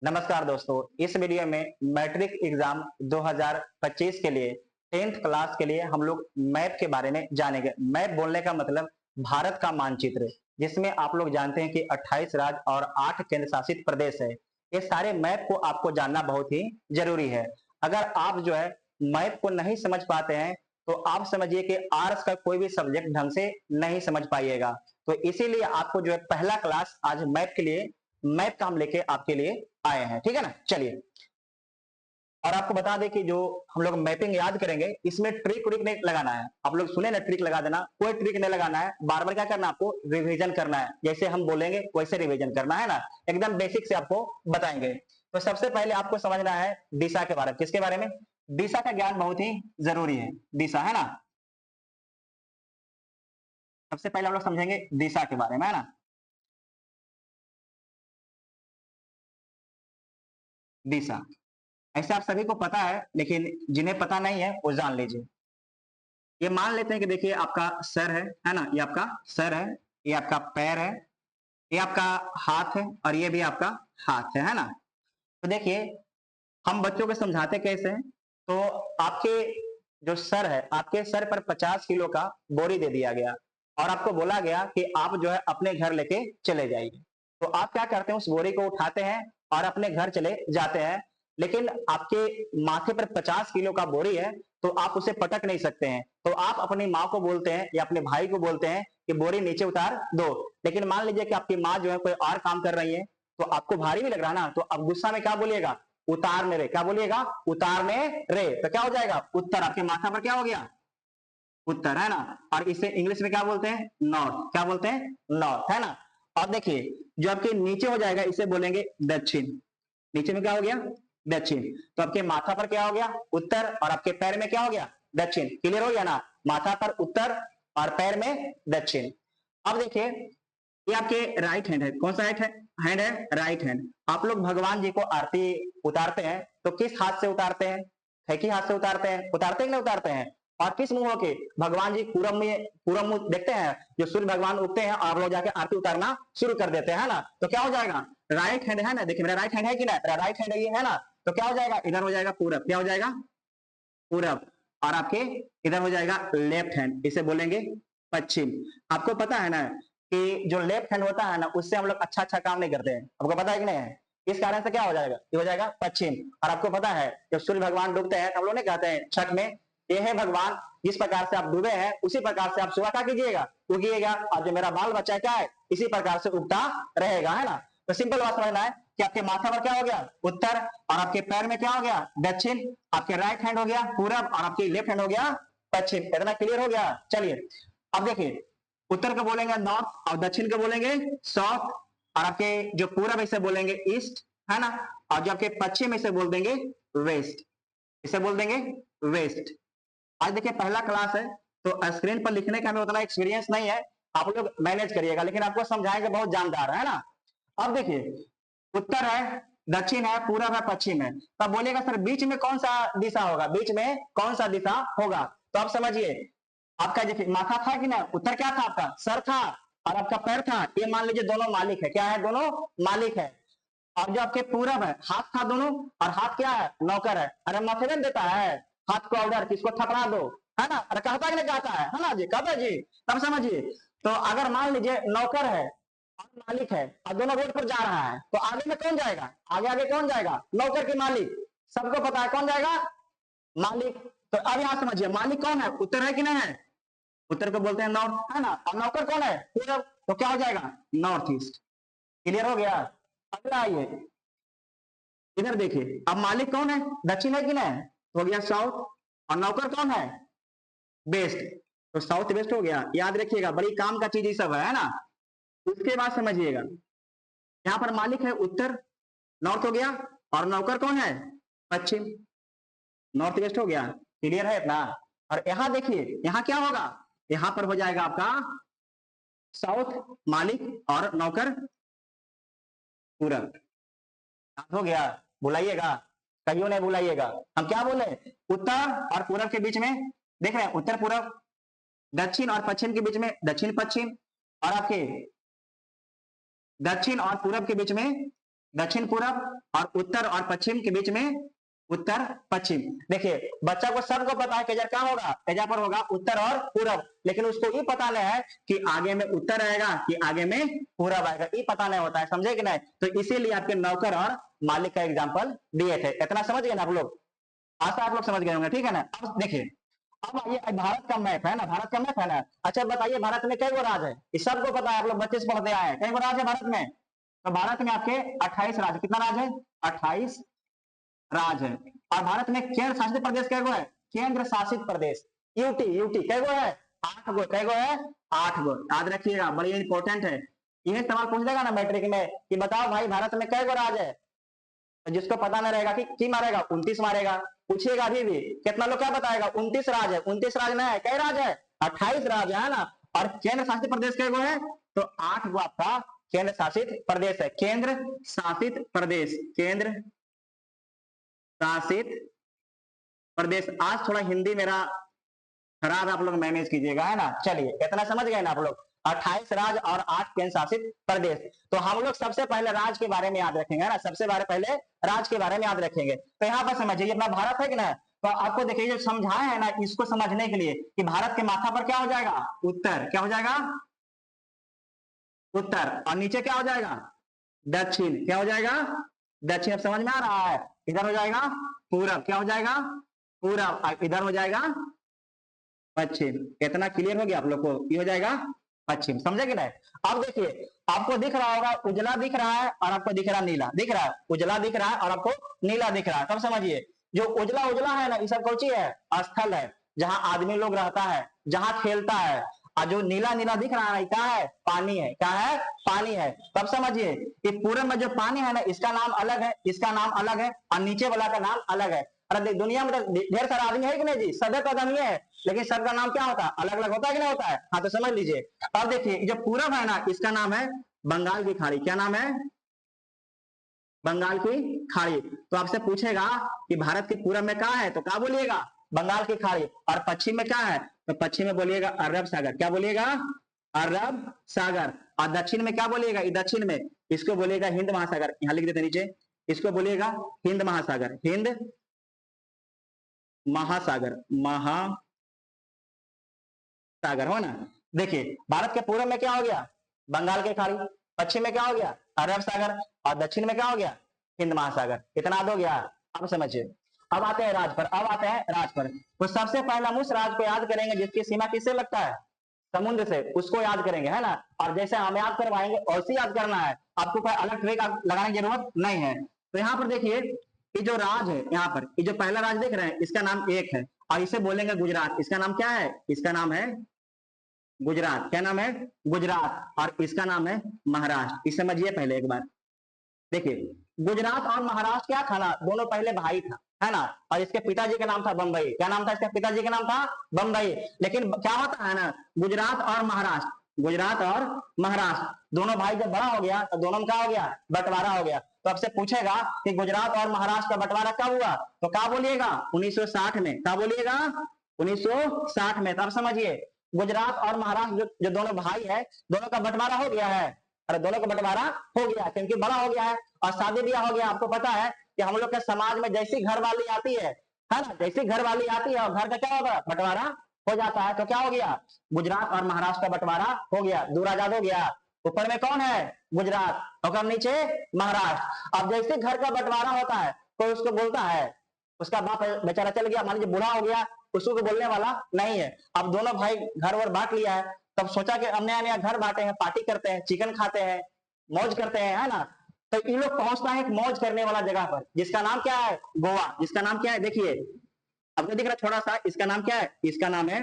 नमस्कार दोस्तों, इस वीडियो में मैट्रिक एग्जाम 2025 के लिए 10th क्लास के लिए हम लोग मैप के बारे में जानेंगे। मैप बोलने का मतलब भारत का मानचित्र, जिसमें आप लोग जानते हैं कि 28 राज्य और 8 केंद्र शासित प्रदेश है। ये सारे मैप को आपको जानना बहुत ही जरूरी है। अगर आप जो है मैप को नहीं समझ पाते हैं तो आप समझिए कि आर्ट्स का कोई भी सब्जेक्ट ढंग से नहीं समझ पाइएगा। तो इसीलिए आपको जो है पहला क्लास आज मैप के लिए मैप का हम लेके आपके लिए आए हैं, ठीक है ना। चलिए, और आपको बता दें कि जो हम लोग मैपिंग याद करेंगे इसमें ट्रिक व्रिक नहीं लगाना है। आप लोग सुने ना, ट्रिक लगा देना, कोई ट्रिक नहीं लगाना है। बार बार क्या करना है, आपको रिवीजन करना है। जैसे हम बोलेंगे वैसे रिवीजन करना है ना, एकदम बेसिक से आपको बताएंगे। तो सबसे पहले आपको समझना है दिशा के बारे में। किसके बारे में? दिशा का ज्ञान बहुत ही जरूरी है। दिशा है ना, सबसे पहले हम लोग समझेंगे दिशा के बारे में, है ना। दिशा ऐसे आप सभी को पता है, लेकिन जिन्हें पता नहीं है वो जान लीजिए। ये मान लेते हैं कि देखिए आपका सर है ना, ये आपका सर है, ये आपका पैर है, ये आपका हाथ है और ये भी आपका हाथ है ना। तो देखिए हम बच्चों को समझाते कैसे हैं। तो आपके जो सर है, आपके सर पर 50 किलो का बोरी दे दिया गया और आपको बोला गया कि आप जो है अपने घर लेके चले जाइए। तो आप क्या करते हैं, उस बोरी को उठाते हैं और अपने घर चले जाते हैं। लेकिन आपके माथे पर 50 किलो का बोरी है तो आप उसे पटक नहीं सकते हैं। तो आप अपनी माँ को बोलते हैं या अपने भाई को बोलते हैं कि बोरी नीचे उतार दो। लेकिन मान लीजिए कि आपकी माँ जो है कोई और काम कर रही है, तो आपको भारी भी लग रहा है ना, तो अब गुस्सा में क्या बोलिएगा, उतारने रे। क्या बोलिएगा? उतारने रे। तो क्या हो जाएगा, उत्तर। आपके माथा पर क्या हो गया, उत्तर, है ना। और इसे इंग्लिश में क्या बोलते हैं, नॉर्थ। क्या बोलते हैं, नॉर्थ, है ना। और देखिए जो आपके नीचे हो जाएगा इसे बोलेंगे दक्षिण। नीचे में क्या हो गया, दक्षिण। तो आपके माथा पर क्या हो गया, उत्तर, और आपके पैर में क्या हो गया, दक्षिण। क्लियर हो गया ना, माथा पर उत्तर और पैर में दक्षिण। अब देखिए ये आपके राइट हैंड है। कौन सा हैंड है, राइट हैंड। आप लोग भगवान जी को आरती उतारते हैं तो किस हाथ से उतारते हैं, है कि हाथ से उतारते हैं, उतारते हैं कि नहीं उतारते हैं। और किस मुंह होके, भगवान जी पूरब मुंह देखते हैं, जो सूर्य भगवान उगते हैं और आप लोग जाके आरती उतारना शुरू कर देते हैं, है ना। तो क्या हो जाएगा, राइट हैंड है ना। देखिए मेरा राइट हैंड है कि ना, मेरा राइट हैंड ये है ना। तो क्या हो जाएगा, इधर हो जाएगा पूरब। क्या हो जाएगा, पूरब। और आपके इधर हो जाएगा लेफ्ट हैंड, इसे बोलेंगे पश्चिम। आपको पता है ना कि जो लेफ्ट हैंड होता है ना, उससे हम लोग अच्छा अच्छा काम नहीं करते हैं। आपको पता है कि नहीं है। इस कारण से क्या हो जाएगा, ये हो जाएगा पश्चिम। और आपको पता है जब सूर्य भगवान डूबते हैं हम लोग नहीं कहते हैं छठ में, ये है भगवान, जिस प्रकार से आप डूबे हैं उसी प्रकार से आप सुबह क्या कीजिएगा, उगिएगा। और जो मेरा बाल बच्चा क्या है, इसी प्रकार से उगता रहेगा, है ना। तो सिंपल बात समझना है कि आपके माथा पर क्या हो गया, उत्तर, और आपके पैर में क्या हो गया, दक्षिण। आपके राइट हैंड हो गया पूरब और आपके लेफ्ट हैंड हो गया पश्चिम। इतना क्लियर हो गया। चलिए अब देखिए, उत्तर को बोलेंगे नॉर्थ और दक्षिण को बोलेंगे साउथ, और आपके जो पूरब इसे बोलेंगे ईस्ट, है ना। और जो आपके पश्चिम इसे बोल देंगे वेस्ट, इसे बोल देंगे वेस्ट। आज देखिए पहला क्लास है तो स्क्रीन पर लिखने का हमें उतना एक्सपीरियंस नहीं है, आप लोग मैनेज करिएगा, लेकिन आपको समझाएंगे बहुत जानदार, है ना। अब देखिए उत्तर है, दक्षिण है, पूरब है, पश्चिम है। तब बोलेगा सर बीच में कौन सा दिशा होगा, बीच में कौन सा दिशा होगा। तो आप समझिए, आपका देखिए माथा था कि ना, उत्तर क्या था, आपका सर था और आपका पैर था। ये मान लीजिए दोनों मालिक है, क्या है, दोनों मालिक है। और जो आपके पूरब है, हाथ था दोनों, और हाथ क्या है, नौकर है। अरे मथुरन देता है हाथ को ऑर्डर, किसको थपड़ा दो, है ना। अरे कहता कि नहीं कहता है ना जी, कहता जी। तब समझिए, तो अगर मान लीजिए नौकर है और मालिक है और दोनों रोड पर जा रहा है, तो आगे में कौन जाएगा, आगे आगे कौन जाएगा, नौकर की मालिक। सबको पता है कौन जाएगा, मालिक। तो अब यहां समझिए मालिक कौन है, उत्तर है कि नहीं है। उत्तर को बोलते हैं नॉर्थ, है ना। और नौकर कौन है, पूरब। तो क्या हो जाएगा, नॉर्थ ईस्ट। क्लियर हो गया। अगला आइए, इधर देखिए, अब मालिक कौन है, दक्षिण है कि नहीं, हो गया साउथ। और नौकर कौन है, वेस्ट। तो साउथ वेस्ट हो गया। याद रखिएगा बड़ी काम का चीज ये सब है ना। उसके बाद समझिएगा, यहाँ पर मालिक है उत्तर, नॉर्थ हो गया, और नौकर कौन है, पश्चिम। नॉर्थ वेस्ट हो गया। क्लियर है इतना। और यहाँ देखिए, यहाँ क्या होगा, यहाँ पर हो जाएगा आपका साउथ, मालिक और नौकर पूरब। हो गया, बुलाइएगा, कहियो नहीं बुलाइएगा। हम क्या बोले, उत्तर और पूरब के बीच में, देख रहे हैं उत्तर पूरब, दक्षिण और पश्चिम के बीच में दक्षिण पश्चिम, और आपके दक्षिण और पूरब के बीच में दक्षिण पूरब, और उत्तर और पश्चिम के बीच में उत्तर पश्चिम। देखिए बच्चा को सबको पता है केजर क्या होगा, केजर पर होगा उत्तर और पूरब, लेकिन उसको ये पता नहीं है कि आगे में उत्तर आएगा कि आगे में पूरब आएगा, ये पता नहीं होता है, समझे कि नहीं। तो इसीलिए आपके नौकर और मालिक का एग्जाम्पल दिए थे। इतना समझ गए ना आप लोग, आशा आप लोग समझ गए होंगे, ठीक है ना। अब देखिए, अब ये भारत का मैप है ना, भारत का मैप है ना। अच्छा बताइए भारत में कई गो राज है, इस सबको पता है, आप लोग बच्चे से पढ़ते आए हैं, कई गो राज है भारत में। तो भारत में आपके 28 राज्य, कितना राज है, 28 राज है। और भारत में केंद्र शासित प्रदेश कै गो है, केंद्र शासित प्रदेश यूटी, यूटी कै गो है, 8 गो, कै गो है, 8 गो, याद रखिएगा, बड़ी इंपॉर्टेंट है। यह सवाल पूछ देगा ना मैट्रिक में कि बताओ भाई भारत में कै गो राज है, तो जिसको पता नहीं रहेगा कि मारेगा 29 मारेगा। पूछिएगा अभी भी कितना लोग क्या बताएगा, 29 राज है, 29 राज नहीं है, कई राज है, 28 राज है ना। और केंद्र शासित प्रदेश कै गो है, तो 8 गो आपका केंद्र शासित प्रदेश है, केंद्र शासित प्रदेश, केंद्र शासित प्रदेश। आज थोड़ा हिंदी मेरा खराब, आप लोग मैनेज कीजिएगा, है ना। चलिए इतना समझ गए ना आप लोग, 28 राज और 8 केंद्र शासित प्रदेश। तो हम लोग सबसे पहले राज के बारे में याद रखेंगे, है ना, सबसे पहले राज के बारे में याद रखेंगे। तो यहाँ पर समझिए अपना भारत है कि ना, तो आपको देखिए जो समझाए है ना, इसको समझने के लिए कि भारत के माथा पर क्या हो जाएगा, उत्तर, क्या हो जाएगा, उत्तर, और नीचे क्या हो जाएगा, दक्षिण, क्या हो जाएगा, दक्षिण। अब समझ में आ रहा है, इधर हो जाएगा पूरब, क्या हो जाएगा, पूरब, इधर हो जाएगा पश्चिम। इतना क्लियर हो गया आप लोग को, ये हो जाएगा पश्चिम, समझे कि नहीं। अब देखिए आपको दिख रहा होगा, उजला दिख रहा है और आपको दिख रहा नीला, दिख रहा है, उजला दिख रहा है और आपको नीला दिख रहा है। तब समझिए जो उजला उजला है ना, ये सब कौन सी है, स्थल है, जहां आदमी लोग रहता है, जहां खेलता है। और जो नीला नीला दिख रहा है क्या है, पानी है, क्या है, पानी है। तब समझिए कि पूरब में जो पानी है ना, इसका नाम अलग है, इसका नाम अलग है, और नीचे वाला का नाम अलग है। अरे दुनिया में तो ढेर सारा आदमी है कि नहीं जी, सभी तो आदमी है, लेकिन सबका नाम क्या होता है, अलग अलग होता है कि नहीं होता है। हाँ तो समझ लीजिए। अब देखिए जो पूरब है ना, इसका नाम है बंगाल की खाड़ी, क्या नाम है, बंगाल की खाड़ी। तो आपसे पूछेगा कि भारत के पूरब में क्या है, तो क्या बोलिएगा, बंगाल की खाड़ी। और पश्चिम में क्या है, तो पश्चिम में बोलिएगा अरब सागर, क्या बोलिएगा, अरब सागर। और दक्षिण में क्या बोलिएगा, दक्षिण में इसको बोलिएगा हिंद महासागर, यहां लिख देते नीचे, इसको बोलिएगा हिंद महासागर, हिंद महासागर, महासागर हो ना। देखिए भारत के पूर्व में क्या हो गया, बंगाल की खाड़ी, पश्चिम में क्या हो गया, अरब सागर, और दक्षिण में क्या हो गया, हिंद महासागर। इतना याद हो गया, अब समझिए। अब आते हैं राज पर, अब आते हैं राज पर। तो सबसे पहला उस राज को याद करेंगे जिसकी सीमा किससे लगता है, समुद्र से, उसको याद करेंगे, है ना। और जैसे हम याद करवाएंगे वैसे याद करना है, आपको कोई अलग ट्रिक लगाने की जरूरत नहीं है। तो यहाँ पर देखिए ये जो राज है, यहाँ पर ये जो पहला राज देख रहे हैं, इसका नाम एक है, और इसे बोलेंगे गुजरात। इसका नाम क्या है, इसका नाम है गुजरात, क्या नाम है, गुजरात। और इसका नाम है महाराष्ट्र। इसे समझिए पहले एक बार। देखिए गुजरात और महाराष्ट्र क्या था ना, दोनों पहले भाई था, है ना। और इसके पिताजी का नाम था बंबई, क्या नाम था इसके पिताजी का नाम था, बंबई। लेकिन क्या होता है ना, गुजरात और महाराष्ट्र, गुजरात और महाराष्ट्र दोनों भाई जब बड़ा हो गया तो दोनों में क्या हो गया, बंटवारा हो गया। तो आपसे पूछेगा कि गुजरात और महाराष्ट्र का बंटवारा कब हुआ, तो क्या बोलिएगा, 1960 में, क्या बोलिएगा, 1960 में। तब समझिए गुजरात और महाराष्ट्र जो दोनों भाई है, दोनों का बंटवारा हो गया है। अरे दोनों का बंटवारा हो गया क्योंकि बड़ा हो गया है और शादी ब्याह हो गया। आपको पता है कि हम लोग के समाज में जैसी घर वाली आती है ना, जैसी घर वाली आती है और घर का क्या होगा, बंटवारा हो जाता है। तो क्या हो गया, गुजरात और महाराष्ट्र का बंटवारा हो गया, दूर आजाद हो गया। ऊपर में कौन है, गुजरात, और नीचे महाराष्ट्र। अब जैसे घर का बंटवारा होता है कोई उसको बोलता है, उसका बाप बेचारा चल गया, मान लीजिए बूढ़ा हो गया, उसको बोलने वाला नहीं है। अब दोनों भाई घर वर बांट लिया है, तब सोचा कि हम नया नया घर बांटे हैं, पार्टी करते हैं, चिकन खाते हैं, मौज करते हैं, है ना। तो इन लोग पहुंचता है एक मौज करने वाला जगह पर, जिसका नाम क्या है, गोवा। जिसका नाम क्या है, देखिए आपको दिख रहा है छोटा सा, इसका नाम क्या है, इसका नाम है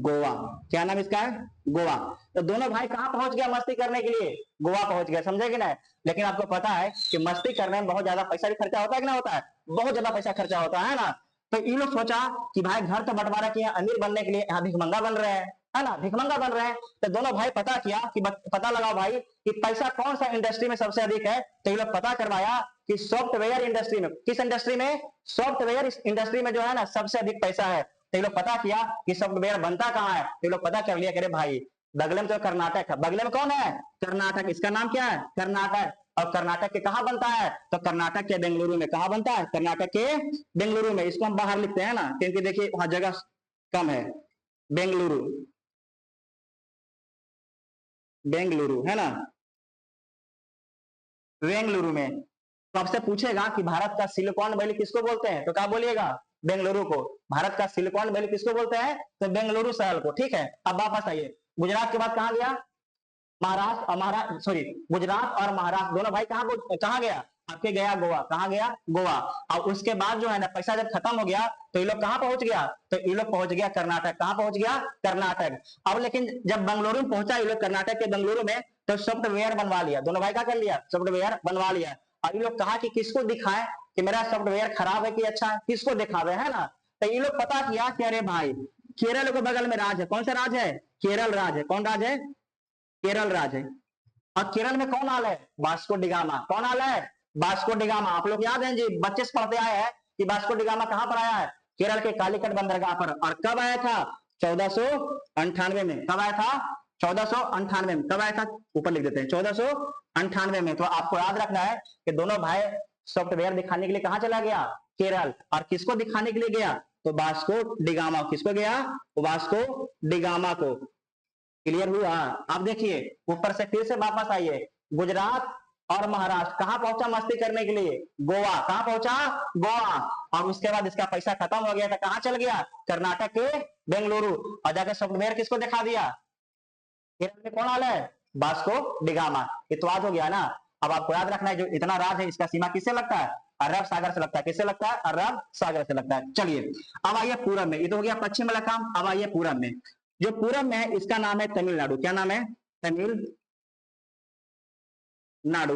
गोवा। क्या नाम इसका है, गोवा। तो दोनों भाई कहां पहुंच गया मस्ती करने के लिए, गोवा पहुंच गया, समझे कि नहीं। लेकिन आपको पता है कि मस्ती करने में बहुत ज्यादा पैसा भी खर्चा होता है कि ना होता है, बहुत ज्यादा पैसा खर्चा होता है ना। तो इन लोग सोचा कि भाई घर तो बंटवारा किया, अमीर बनने के लिए यहाँ भिखमंगा बन रहे हैं, है ना, भिखमंगा बन रहे हैं। तो दोनों भाई पता किया कि पता लगाओ भाई कि पैसा कौन सा इंडस्ट्री में सबसे अधिक है। तो ये लोग पता करवाया कि सॉफ्टवेयर इंडस्ट्री में, किस इंडस्ट्री में, सॉफ्टवेयर इंडस्ट्री में जो है ना सबसे अधिक पैसा है। तो ये लोग पता किया कि सॉफ्टवेयर बनता कहाँ है, तो ये लोग पता कर लिया, करे भाई बगल में तो कर्नाटक है, बगल में कौन है, कर्नाटक। इसका नाम क्या है, कर्नाटक। और कर्नाटक के कहाँ बनता है, तो कर्नाटक के बेंगलुरु में। कहाँ बनता है, कर्नाटक के बेंगलुरु में। इसको हम बाहर लिखते हैं ना, क्योंकि देखिए वहां जगह कम है। बेंगलुरु, बेंगलुरु है ना, बेंगलुरु में। तो आपसे पूछेगा कि भारत का सिलिकॉन वैली किसको बोलते हैं, तो क्या बोलिएगा, बेंगलुरु को। भारत का सिलिकॉन वैली किसको बोलते हैं, तो बेंगलुरु शहर को। ठीक है, अब वापस आइए, गुजरात के बाद कहां गया, महाराष्ट्र और महाराष्ट्र, सॉरी, गुजरात और महाराष्ट्र दोनों भाई कहां गया, आपके गया गोवा। कहां गया, गोवा। और उसके बाद जो है ना, पैसा जब खत्म हो गया तो ये लोग कहां पहुंच गया, तो ये लोग पहुंच गया कर्नाटक। कहां पहुंच गया, कर्नाटक। अब लेकिन जब बेंगलुरु में पहुंचा ये लोग, कर्नाटक के बेंगलुरु में, तो सॉफ्टवेयर बनवा लिया। दोनों भाई क्या कर लिया, सॉफ्टवेयर बनवा लिया। और ये लोग कहा कि किसको दिखाएं कि मेरा सॉफ्टवेयर खराब है कि अच्छा है, किसको दिखावे, है ना। तो ये लोग पता किया कि अरे भाई, केरल के बगल में राज है। कौन सा राज है, केरल राज है। कौन राज है, केरल राज है। और केरल में कौन आया है, वास्को डिगामा। कौन आया है, वास्को डिगामा। आप लोग याद है जी, बच्चे से पढ़ते आए हैं कि वास्को डिगामा कहां पर आया है, केरल के कालीकट बंदरगाह पर। और कब आया था, 1498 में। कब आया था, 1498 में। कब आया था, ऊपर लिख देते हैं, 1498 में। तो आपको याद रखना है कि दोनों भाई सॉफ्टवेयर दिखाने के लिए कहां चला गया, केरल। और किसको दिखाने के लिए गया, तो वास्को डिगामा। किसको गया, वास्को डिगामा को। क्लियर हुआ। आप देखिए ऊपर से फिर से वापस आइए, गुजरात और महाराष्ट्र कहां पहुंचा मस्ती करने के लिए, गोवा। कहां पहुंचा, गोवा। और उसके बाद इसका पैसा खत्म हो गया था, कहां चल गया, कर्नाटक के बेंगलुरु। और जाकर सॉफ्टवेयर किसको दिखा दिया, केरल में। कौन आला है, वास्को डिगामा। इतवाद हो गया ना। अब आपको याद रखना है, जो इतना राज है इसका सीमा किससे लगता है, अरब सागर से लगता है। किससे लगता है, अरब सागर से लगता है। चलिए अब आइए पूरब में, ये तो हो गया पश्चिम वाला काम। अब आइए पूरब में। जो पूरब में है इसका नाम है तमिलनाडु। क्या नाम है, तमिलनाडु,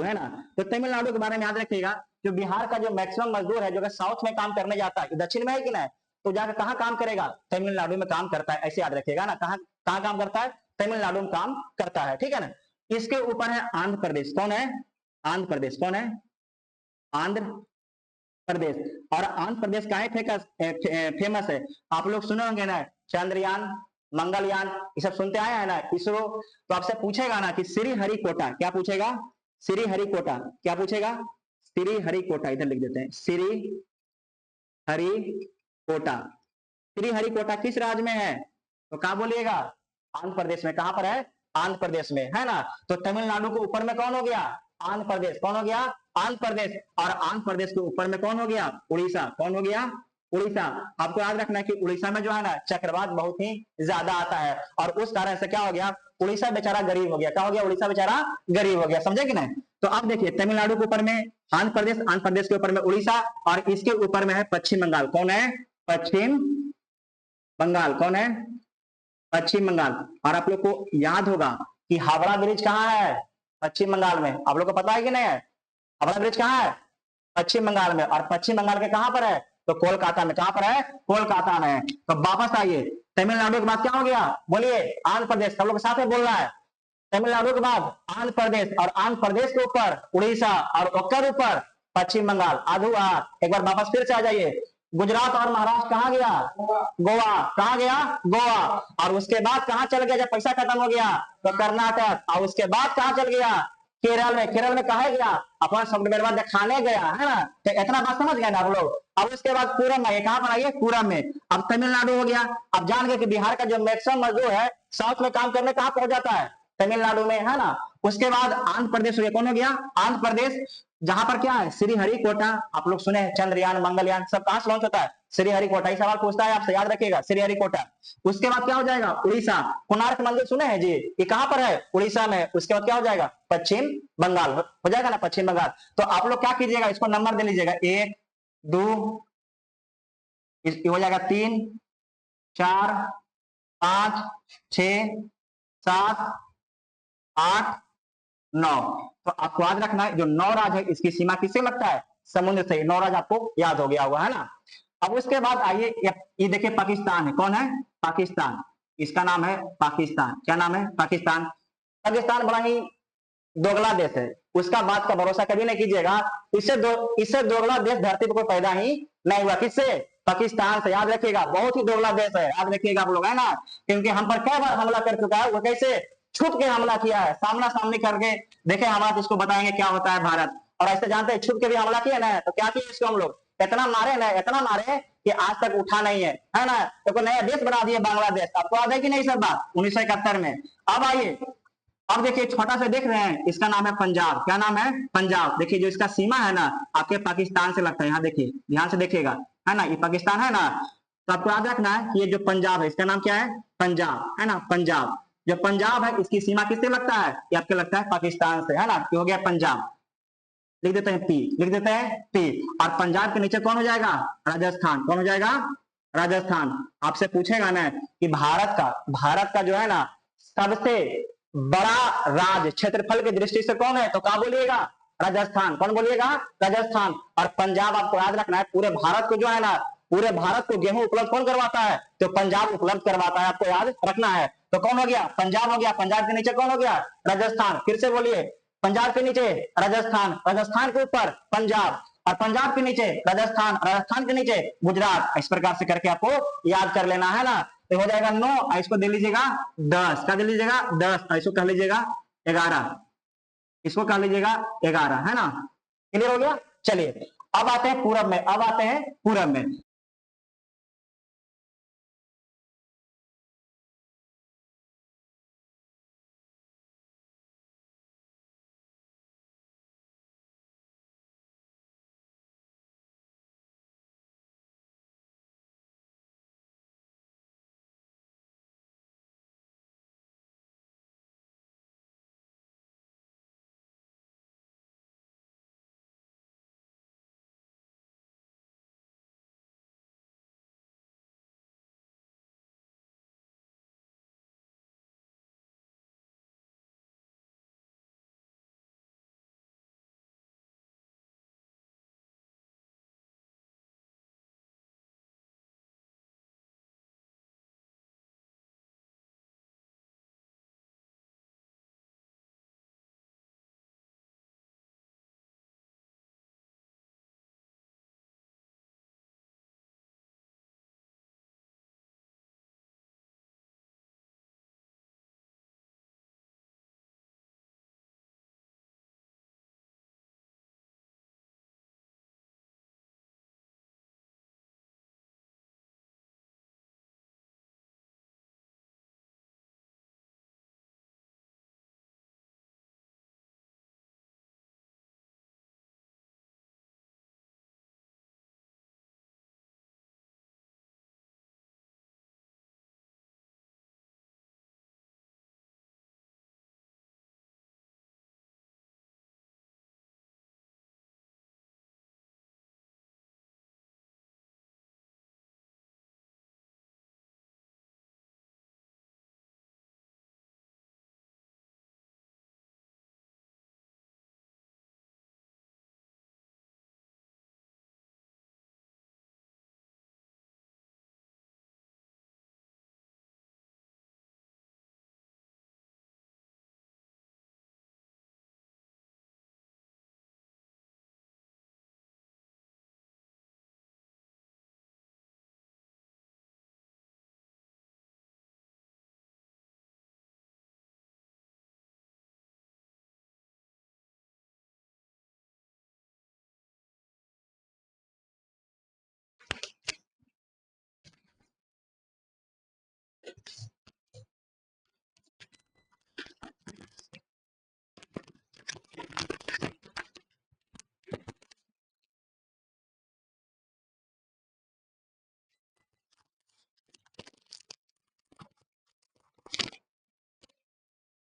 है ना। तो तमिलनाडु के बारे में याद रखिएगा, जो बिहार का जो मैक्सिमम मजदूर है, जो साउथ में काम करने जाता है, दक्षिण में है कि नहीं, तो जाकर कहां काम करेगा, तमिलनाडु में काम करता है। ऐसे याद रखिएगा ना, कहां कहां काम करता है, तमिलनाडु में काम करता है। ठीक है ना। इसके ऊपर है आंध्र प्रदेश। कौन है, आंध्र प्रदेश। कौन है, आंध्र प्रदेश। और आंध्र प्रदेश का फेमस है, आप लोग सुने होंगे ना, चंद्रयान, मंगलयान, ये सब सुनते आए हैं ना, इसरो। तो आपसे पूछेगा ना कि श्रीहरिकोटा, क्या पूछेगा, श्रीहरिकोटा। क्या पूछेगा, श्रीहरिकोटा। इधर लिख देते हैं, श्रीहरिकोटा। श्रीहरिकोटा किस राज्य में है, तो क्या बोलिएगा, आंध्र प्रदेश में। कहां पर है, आंध्र प्रदेश में, है ना। तो तमिलनाडु के ऊपर में कौन हो गया, आंध्र प्रदेश। कौन हो गया, आंध्र प्रदेश। और आंध्र प्रदेश के ऊपर में कौन हो गया, उड़ीसा। कौन हो गया, उड़ीसा। आपको याद रखना है कि उड़ीसा में जो है ना, चक्रवात बहुत ही ज्यादा आता है। और उस कारण से क्या हो गया, उड़ीसा बेचारा गरीब हो गया। क्या हो गया, उड़ीसा बेचारा गरीब हो गया। समझे कि नहीं। तो अब देखिए, तमिलनाडु के ऊपर में आंध्र प्रदेश, आंध्र प्रदेश के ऊपर में उड़ीसा, और इसके ऊपर में है पश्चिम बंगाल। कौन है, पश्चिम बंगाल। कौन है, पश्चिम बंगाल। और आप लोग को याद होगा कि हावड़ा ब्रिज कहाँ है, पश्चिम बंगाल में। आप लोग को पता है कि नहीं है, हावड़ा ब्रिज कहाँ है, पश्चिम बंगाल में। और पश्चिम बंगाल के कहां पर है, तो कोलकाता में। कहां पर है, कोलकाता में। तो वापस आइए, तमिलनाडु के बाद क्या हो गया, बोलिए, आंध्र प्रदेश। सब लोग साथ में बोल रहा है, तमिलनाडु के बाद आंध्र प्रदेश, और आंध्र प्रदेश के ऊपर उड़ीसा, और उसके ऊपर पश्चिम बंगाल। आधुआ एक बार वापस फिर से आ जाइए, गुजरात और महाराष्ट्र कहां गया, गोवा। कहां गया, गोवा। और उसके बाद कहां चल गया, जब पैसा खत्म हो गया, तो कर्नाटक। और उसके बाद कहां चल गया, केरल में। केरल में कहा गया, अपना सॉफ्टवेयर बाद दिखाने गया, है ना। तो इतना बात समझ गए ना आप लोग। अब उसके बाद पूरब में, कहां पर आइए, पूरब में। अब तमिलनाडु हो गया। अब जान गए कि बिहार का जो मैक्सिमम मजदूर है साउथ में काम करने कहां पहुंच जाता है, तमिलनाडु में, है ना। उसके बाद आंध्र प्रदेश हो गया। कौन हो गया, आंध्र प्रदेश, जहां पर क्या है, श्रीहरिकोटा। आप लोग सुने हैं, चंद्रयान, मंगलयान सब कहां से लॉन्च होता है, श्रीहरिकोटा। ये सवाल पूछता है आपसे, याद रखिएगा, श्रीहरिकोटा। उसके बाद क्या हो जाएगा, उड़ीसा। कोणार्क मंदिर सुने हैं जी, ये कहां पर है, उड़ीसा में। उसके बाद क्या हो जाएगा, पश्चिम बंगाल हो जाएगा ना, पश्चिम बंगाल। तो आप लोग क्या कीजिएगा, इसको नंबर दे लीजिएगा, 1 2, हो जाएगा 3 4 5 6 7 8 9। तो आपको याद रखना है, जो 9 राज्य है इसकी सीमा किससे लगता है, समुद्र से। 9 राज्य आपको याद हो गया होगा, है ना। अब उसके बाद आइए, ये देखिए पाकिस्तान है। कौन है, पाकिस्तान। इसका नाम है पाकिस्तान। क्या नाम है, पाकिस्तान। पाकिस्तान बड़ा ही दोगला देश है, उसका बात का भरोसा कभी नहीं कीजिएगा। इससे दोगला देश धरती पर कोई पैदा ही नहीं हुआ। किससे, पाकिस्तान से। याद रखिएगा, बहुत ही दोगला देश है, याद रखिएगा आप लोग, है ना। क्योंकि हम पर कई बार हमला कर चुका है। वो कैसे, छुप के हमला किया है, सामना सामने करके देखे हमला, तो इसको बताएंगे क्या होता है भारत। और ऐसे जानते हैं छुप के भी हमला किया ना, तो क्या किया इसको हम लोग, इतना मारे ना, इतना मारे कि आज तक उठा नहीं है ना। तो नया देश बना दिया बांग्लादेश, आपको याद है कि नहीं सब बात 1971 में। अब आइए, अब देखिए छोटा सा देख रहे हैं, इसका नाम है पंजाब। क्या नाम है, पंजाब। देखिए जो इसका सीमा है ना, आपके पाकिस्तान से लगता है, यहाँ देखिए ध्यान से देखिएगा, है ना, ये पाकिस्तान है ना। तो आपको याद रखना है कि ये जो पंजाब है, इसका नाम क्या है, पंजाब, है ना, पंजाब। जो पंजाब है इसकी सीमा किससे लगता है, ये आपके लगता है पाकिस्तान से, है ना, हो गया पंजाब। लिख देते हैं पी, लिख देते हैं पी। और पंजाब के नीचे कौन हो जाएगा, राजस्थान। कौन हो जाएगा, राजस्थान। आपसे पूछेगा ना कि भारत का जो है ना सबसे बड़ा राज्य क्षेत्रफल की दृष्टि से कौन है, तो क्या बोलिएगा, राजस्थान। कौन बोलिएगा, राजस्थान। और पंजाब आपको याद रखना है, पूरे भारत को जो है ना, पूरे भारत को गेहूं उपलब्ध कौन करवाता है, तो पंजाब उपलब्ध करवाता है, आपको याद रखना है। तो कौन हो गया, पंजाब हो गया। पंजाब के नीचे कौन हो गया, राजस्थान। फिर से बोलिए, पंजाब के नीचे राजस्थान, राजस्थान के ऊपर पंजाब, और पंजाब के नीचे राजस्थान, राजस्थान के नीचे गुजरात। इस प्रकार से करके आपको याद कर लेना है ना। तो हो जाएगा 9, इसको दे लीजिएगा 10, क्या दे लीजिएगा 10, इसको कह लीजिएगा 11, इसको कह लीजिएगा 11, है ना। क्लियर हो गया। चलिए अब आते हैं पूरब में, अब आते हैं पूरब में।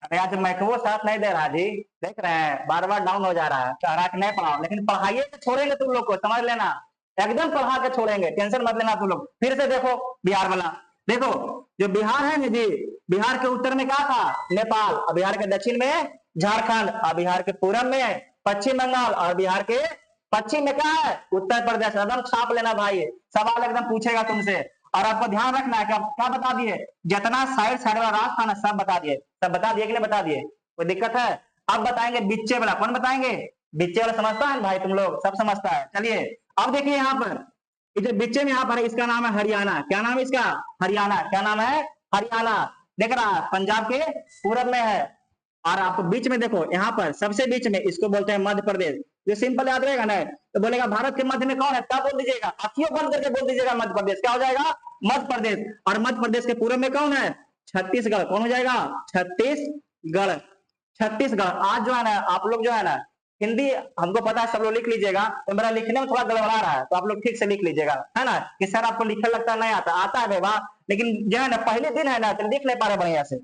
अरे आज मैकवो साथ नहीं दे रहा जी, देख रहे हैं बार बार डाउन हो जा रहा है, कह रहा कि नहीं पढ़ाओ, लेकिन पढ़ाइए तो छोड़ेंगे तुम लोग को, समझ लेना, एकदम पढ़ा के छोड़ेंगे, टेंशन मत लेना तुम लोग। फिर से देखो बिहार वाला, देखो जो बिहार है ना जी, बिहार के उत्तर में क्या था, नेपाल, और बिहार के दक्षिण में झारखंड, और बिहार के पूरब में पश्चिम बंगाल, और बिहार के पश्चिम में क्या है, उत्तर प्रदेश। एकदम छाप लेना भाई, सवाल एकदम पूछेगा तुमसे। और आपको ध्यान रखना है कि आप क्या बता दिए, जितना साइड साइड वाला राज था ना सब बता दिए, सब बता दिए कि नहीं बता दिए, कोई दिक्कत है। अब बताएंगे बिच्चे वाला, कौन बताएंगे, बिच्चे वाला समझता है भाई, तुम लोग सब समझता है। चलिए अब देखिए यहाँ पर, ये जो बिच्चे में यहाँ पर है, इसका नाम है हरियाणा। क्या नाम है इसका, हरियाणा। क्या नाम है, हरियाणा। देख रहा है, पंजाब के पूरब में है। और आपको बीच में देखो, यहाँ पर सबसे बीच में इसको बोलते हैं मध्य प्रदेश। ये सिंपल याद रहेगा ना, तो बोलेगा भारत के मध्य में कौन है, तब बोल दीजिएगा, आंखियों बंद करके बोल दीजिएगा मध्य प्रदेश। क्या हो जाएगा, मध्य प्रदेश। और मध्य प्रदेश के पूर्व में कौन है, छत्तीसगढ़। कौन हो जाएगा, छत्तीसगढ़। छत्तीसगढ़। आज जो है ना आप लोग जो है ना हिंदी हमको पता है, सब लोग लिख लीजिएगा, तो मेरा लिखने में थोड़ा गड़बड़ा रहा है, तो आप लोग ठीक से लिख लीजिएगा, है ना, कि सर आपको लिखने लगता है नहीं आता, आता है वाह, लेकिन जो है ना पहले दिन है ना तो लिख नहीं पा रहे बढ़िया से,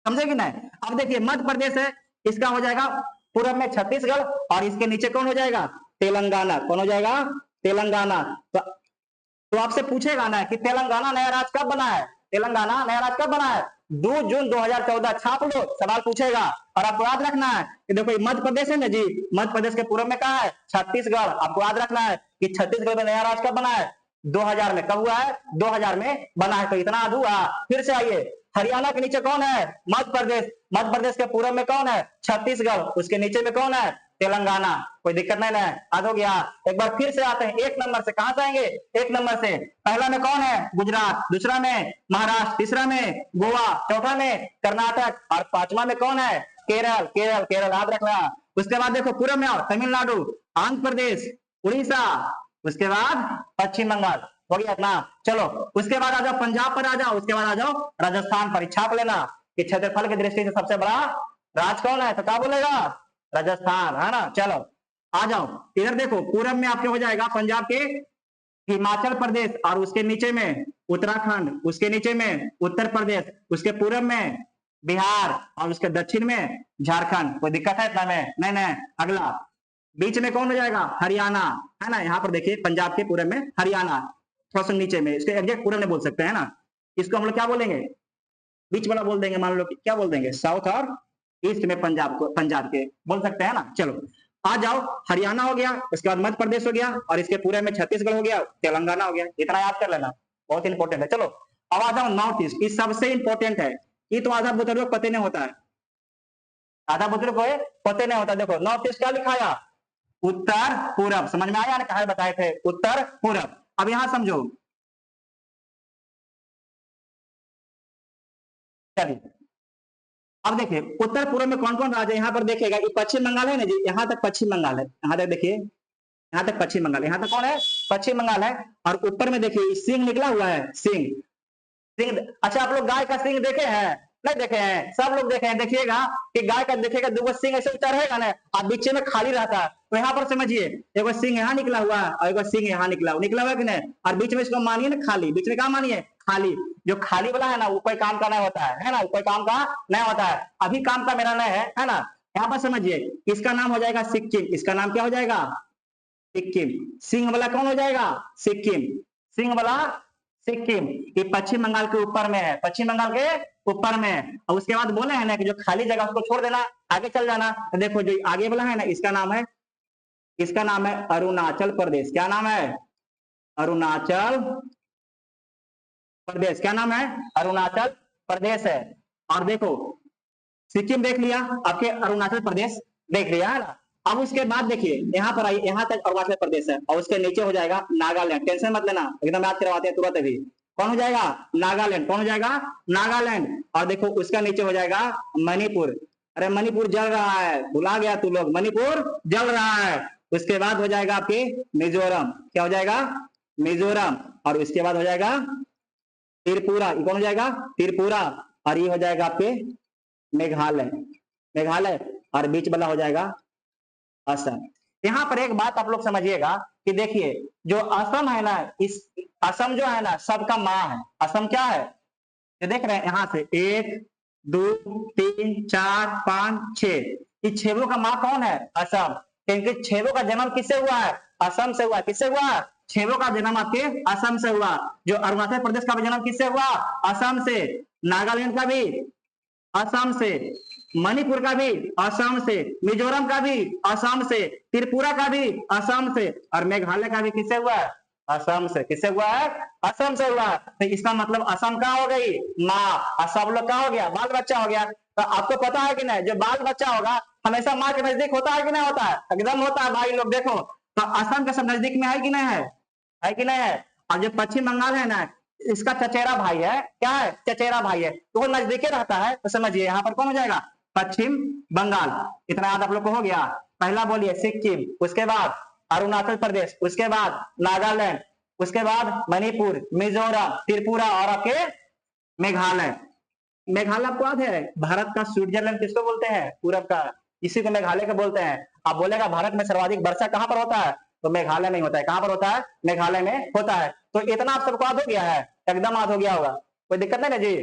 समझे कि नहीं। अब देखिए मध्य प्रदेश है, इसका हो जाएगा पूरब में छत्तीसगढ़, और इसके नीचे कौन हो जाएगा, तेलंगाना। कौन हो जाएगा, तेलंगाना। तो आपसे पूछेगा ना कि तेलंगाना नया राज्य कब बना है, तेलंगाना नया राज्य कब बना है, 2 जून 2014। छाप लो, सवाल पूछेगा। और आपको याद रखना है कि देखो मध्य प्रदेश है ना जी, मध्य प्रदेश के पूर्व में कहा है, छत्तीसगढ़। आपको याद रखना है कि छत्तीसगढ़ में नया राज्य कब बना है, 2000 में। कब हुआ है, 2000 में बना है। तो इतना हुआ। फिर से आइए, हरियाणा के नीचे कौन है, मध्य प्रदेश। मध्य प्रदेश के पूर्व में कौन है, छत्तीसगढ़। उसके नीचे में कौन है, तेलंगाना। कोई दिक्कत नहीं है, याद हो गया। एक बार फिर से आते हैं, एक नंबर से। कहां से आएंगे, एक नंबर से। पहला में कौन है, गुजरात। दूसरा में महाराष्ट्र। तीसरा में गोवा। चौथा में कर्नाटक। और पांचवा में कौन है, केरल। केरल, केरल याद रखना। उसके बाद देखो पूर्व में आओ, तमिलनाडु, आंध्र प्रदेश, उड़ीसा। उसके बाद पश्चिम बंगाल। हो गया इतना। चलो उसके बाद आ जाओ पंजाब पर, आ जाओ। उसके बाद आ जाओ राजस्थान पर। छाप लेना कि क्षेत्रफल की दृष्टि से सबसे बड़ा राज्य कौन है, तो क्या बोलेगा, राजस्थान, है ना। चलो आ जाओ इधर देखो, पूरब में आपके हो जाएगा पंजाब के हिमाचल प्रदेश, और उसके नीचे में उत्तराखंड, उसके नीचे में उत्तर प्रदेश, उसके पूरब में बिहार, और उसके दक्षिण में झारखंड। कोई दिक्कत है इतना में, नहीं नहीं। अगला बीच में कौन हो जाएगा, हरियाणा, है ना। यहाँ पर देखिए पंजाब के पूरब में हरियाणा, थोड़ा सा नीचे में। इसके एग्जैक्ट पूरब में बोल सकते हैं ना। इसको हम लोग क्या बोलेंगे, बीच वाला बोल देंगे, मान लो क्या बोल देंगे, साउथ और ईस्ट में पंजाब को, पंजाब के बोल सकते हैं ना। चलो आ जाओ, हरियाणा हो गया, उसके बाद मध्य प्रदेश हो गया, और इसके पूरे में छत्तीसगढ़ हो गया, तेलंगाना हो गया। इतना याद कर लेना, बहुत इंपॉर्टेंट है। चलो अब आ जाओ नॉर्थ ईस्ट। ये सबसे इंपॉर्टेंट है, ये तो आधा बुजुर्ग पता नहीं होता है, आधा बुजुर्ग को पता नहीं होता। देखो नॉर्थ ईस्ट क्या लिखाया, उत्तर पूरब। समझ में आया ना, कहा बताए थे, उत्तर पूरब। अब यहां समझो, चलिए अब देखिए उत्तर पूर्व में कौन कौन राज्य, यहाँ पर देखिएगा ये पश्चिम बंगाल है ना जी, यहाँ तक पश्चिम बंगाल है, यहाँ तक देखिए, यहाँ तक पश्चिम बंगाल, यहाँ तक कौन है, पश्चिम बंगाल है। और ऊपर में देखिए सिंह निकला हुआ है, सिंह। सिंह, अच्छा आप लोग गाय का सिंह देखे हैं, नहीं देखे हैं, सब लोग देखे हैं। देखिएगा कि गाय का देखिएगा दो सिंह ऐसे ऊंचा रहेगा ना, और बीच में खाली रहता है। तो यहाँ पर समझिए, एक सिंह यहाँ निकला हुआ है, और एक सिंह यहाँ निकला हुआ है कि नहीं, और बीच में इसको मानिए ना खाली, बीच में क्या मानिए, खाली। जो खाली वाला है ना वो कोई काम का नहीं होता है ना, वो कोई काम का नहीं होता है, अभी काम का मेरा नहीं है ना। यहाँ पर समझिए, इसका नाम हो जाएगा सिक्किम। इसका नाम क्या हो जाएगा, सिक्किम। सिंह वाला कौन हो जाएगा, सिक्किम। सिंह वाला सिक्किम। ये पश्चिम बंगाल के ऊपर में है, पश्चिम बंगाल के ऊपर में है। और उसके बाद बोले हैं ना कि जो खाली जगह उसको छोड़ देना, आगे चल जाना। तो देखो जो आगे वाला है ना, इसका नाम है, इसका नाम है अरुणाचल प्रदेश। क्या नाम है, अरुणाचल प्रदेश। क्या नाम है, अरुणाचल प्रदेश है। और देखो सिक्किम देख लिया, आपके अरुणाचल प्रदेश देख लिया, है ना। अब उसके बाद देखिए यहाँ पर आइए, यहाँ तक अरुणाचल प्रदेश है, और उसके नीचे हो जाएगा नागालैंड। टेंशन मत लेना, एकदम याद करवाते हैं तुरंत अभी। कौन हो जाएगा, नागालैंड। कौन हो जाएगा, नागालैंड। और देखो उसका नीचे हो जाएगा मणिपुर। अरे मणिपुर जल रहा है, भुला गया तू लोग, मणिपुर जल रहा है। उसके बाद हो जाएगा आपके मिजोरम। क्या हो जाएगा, मिजोरम। और उसके बाद हो जाएगा त्रिपुरा। ये कौन हो जाएगा, त्रिपुरा। और ये हो जाएगा आपके मेघालय, मेघालय। और बीच वाला हो जाएगा असम। यहाँ पर एक बात आप लोग समझिएगा कि देखिए जो असम है ना, इस असम जो है ना सबका माँ है। असम क्या है, ये देख रहे हैं यहाँ से 1 2 3 4 5 6, इस छेवों का माँ कौन है, असम। क्योंकि छेवों का जन्म किससे हुआ है, असम से हुआ। किससे हुआ, छेवों का जन्म आपके असम से हुआ। जो अरुणाचल प्रदेश का भी जन्म किससे हुआ, असम से। नागालैंड का भी असम से, मणिपुर का भी असम से, मिजोरम का भी असम से, त्रिपुरा का भी असम से, और मेघालय का भी किससे हुआ है, असम से। किससे हुआ है, असम से हुआ। तो इसका मतलब असम कहाँ हो गई, माँ, और सब लोग कहाँ हो गया, बाल बच्चा हो गया। तो आपको पता है कि नहीं, जो बाल बच्चा होगा हमेशा माँ के नजदीक होता है कि नहीं होता है, एकदम होता है भाई लोग। देखो तो असम के सब नजदीक में है कि नहीं है कि नहीं है। और जो पश्चिम बंगाल है ना, इसका चचेरा भाई है, क्या है, चचेरा भाई है, तो वो नजदीके रहता है, तो समझिए यहाँ पर कौन हो जाएगा, पश्चिम बंगाल। इतना याद आप लोग को हो गया। पहला बोलिए सिक्किम, उसके बाद अरुणाचल प्रदेश, उसके बाद नागालैंड, उसके बाद मणिपुर, मिजोरम, त्रिपुरा और आपके मेघालय। मेघालय आपको याद है, भारत का स्विट्जरलैंड किसको बोलते हैं, पूरब का, इसी को मेघालय को बोलते हैं। आप बोलेगा भारत में सर्वाधिक वर्षा कहां पर होता है, तो मेघालय में होता है। कहां पर होता है, मेघालय में होता है। तो इतना आप सबको याद हो गया है, एकदम याद हो गया होगा, कोई दिक्कत नहीं ना जी,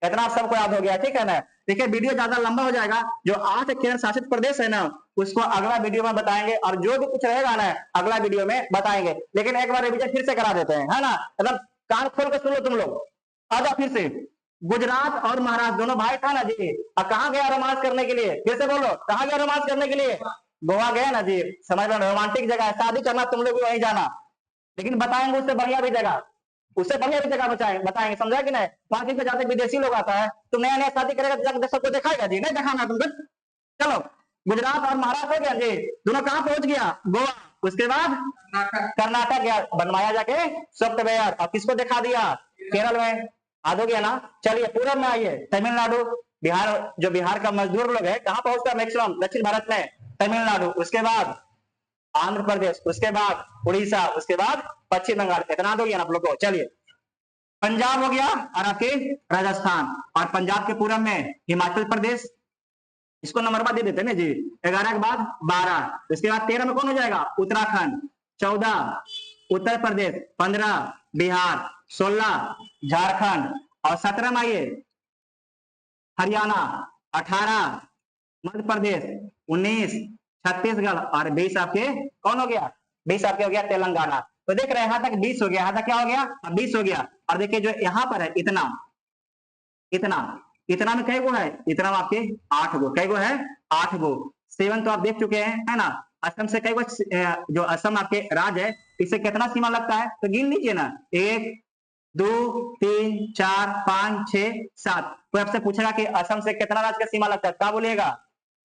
इतना आप सबको याद हो गया, ठीक है ना। देखिए वीडियो ज्यादा लंबा हो जाएगा, जो 8 केंद्र शासित प्रदेश है ना, उसको अगला वीडियो में बताएंगे, और जो भी कुछ रहेगा ना अगला वीडियो में बताएंगे। लेकिन एक बार रिविजन फिर से करा देते हैं, है ना, एकदम कान खोल के सुन लो तुम लोग। आ जाओ फिर से। गुजरात और महाराष्ट्र दोनों भाई था ना जी, और कहाँ गया रोमांस करने के लिए, फिर से बोलो, कहाँ गया रोमांस करने के लिए, गोवा गया ना जी। समझ में, रोमांटिक जगह है, शादी करना तुम लोग वहीं जाना। लेकिन बताएंगे उससे बढ़िया भी जगह, उससे बढ़िया भी जगह बताएंगे, समझा कि नहीं। वहां पे जाते विदेशी लोग आता है, तो नया नया शादी करेगा, सबको दिखाएगा जी, नहीं दिखाना तुमको। चलो, गुजरात और महाराष्ट्र हो गया जी, दोनों कहाँ पहुंच गया, गोवा। उसके बाद कर्नाटक गया, बनवाया जाके सॉफ्टवेयर, और किसको दिखा दिया, केरल में। याद हो गया ना। चलिए पूरब में आइए, तमिलनाडु, बिहार, जो बिहार का मजदूर लोग है कहाँ पहुंचता है मैक्सिमम, दक्षिण भारत में, तमिलनाडु। उसके बाद आंध्र प्रदेश, उसके बाद उड़ीसा, उसके बाद पश्चिम बंगाल। इतना दो गया ना आप लोग को। चलिए पंजाब हो गया, और आपके राजस्थान, और पंजाब के पूरब में हिमाचल प्रदेश, इसको नंबर दे देते हैं ना जी। 11 के बाद 12, उसके बाद 13 में कौन हो जाएगा, उत्तराखंड, 14 उत्तर प्रदेश, 15 बिहार, 16 झारखंड, और 17 में आइए हरियाणा, 18 मध्य प्रदेश, 19 छत्तीसगढ़, और 20 आपके कौन हो गया, 20 आपके हो गया तेलंगाना। तो देख रहे हैं यहाँ तक 20 हो गया, यहाँ तक क्या हो गया, 20 हो गया। और देखिए जो यहाँ पर है इतना, इतना, इतना में कई गो है, इतना में आपके 8 गो, कई गो है, 8 गो। 7 तो आप देख चुके हैं, है ना। असम से कई गो, जो असम आपके राज्य है, इससे कितना सीमा लगता है, तो गिन लीजिए ना, 1 2 3 4 5 6 7। कोई आपसे पूछेगा कि असम से कितना राज्य का सीमा लगता है, क्या बोलिएगा,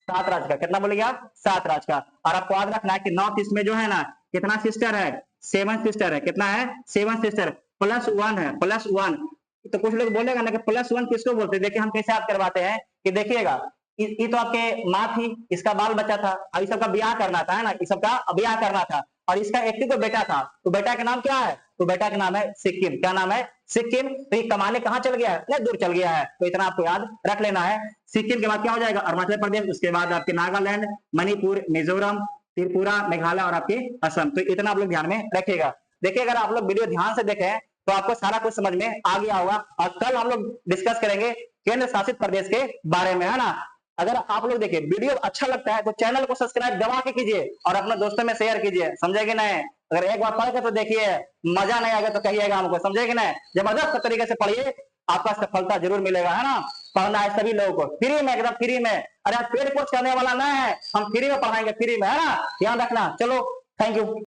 7 राज्य का। कितना बोलिएगा, 7 राज्य का। और आपको याद रखना है कि नॉर्थ ईस्ट में जो है ना, कितना सिस्टर है, 7 सिस्टर है। कितना है, 7 सिस्टर, +1 है, +1। तो कुछ लोग बोलेगा ना कि +1 किसको बोलते हैं। देखिए हम कैसे याद करवाते हैं, कि देखिएगा ये तो आपके माँ थी, इसका बाल बच्चा था, और इस सबका ब्याह करना था, है ना, इस सबका ब्याह करना था, और इसका एक को बेटा था। तो बेटा का नाम क्या है, तो बेटा का नाम है सिक्किम। क्या नाम है, सिक्किम। तो ये कमाने कहाँ चल गया है, दूर चल गया है, तो इतना आपको याद रख लेना है। सिक्किम के बाद क्या हो जाएगा, अरुणाचल प्रदेश, उसके बाद आपके नागालैंड, मणिपुर, मिजोरम, त्रिपुरा, मेघालय, और आपके असम। तो इतना आप लोग ध्यान में रखिएगा। देखिए अगर आप लोग वीडियो ध्यान से देखें तो आपको सारा कुछ समझ में आ गया होगा। और कल हम लोग डिस्कस करेंगे केंद्र शासित प्रदेश के बारे में, है ना। अगर आप लोग देखिए वीडियो अच्छा लगता है तो चैनल को सब्सक्राइब दबा के कीजिए, और अपने दोस्तों में शेयर कीजिए, समझेगी नहीं। अगर एक बार पढ़ के तो देखिए, मजा नहीं आएगा तो कहिएगा हमको, समझेगी नहीं। जबरदस्त तरीके से पढ़िए, आपका सफलता जरूर मिलेगा, है ना। पढ़ना है सभी लोगों को, फ्री में, एकदम फ्री में। अरे पेड कोर्स करने वाला ना है, हम फ्री में पढ़ाएंगे, फ्री में, है ना, ध्यान रखना। चलो, थैंक यू।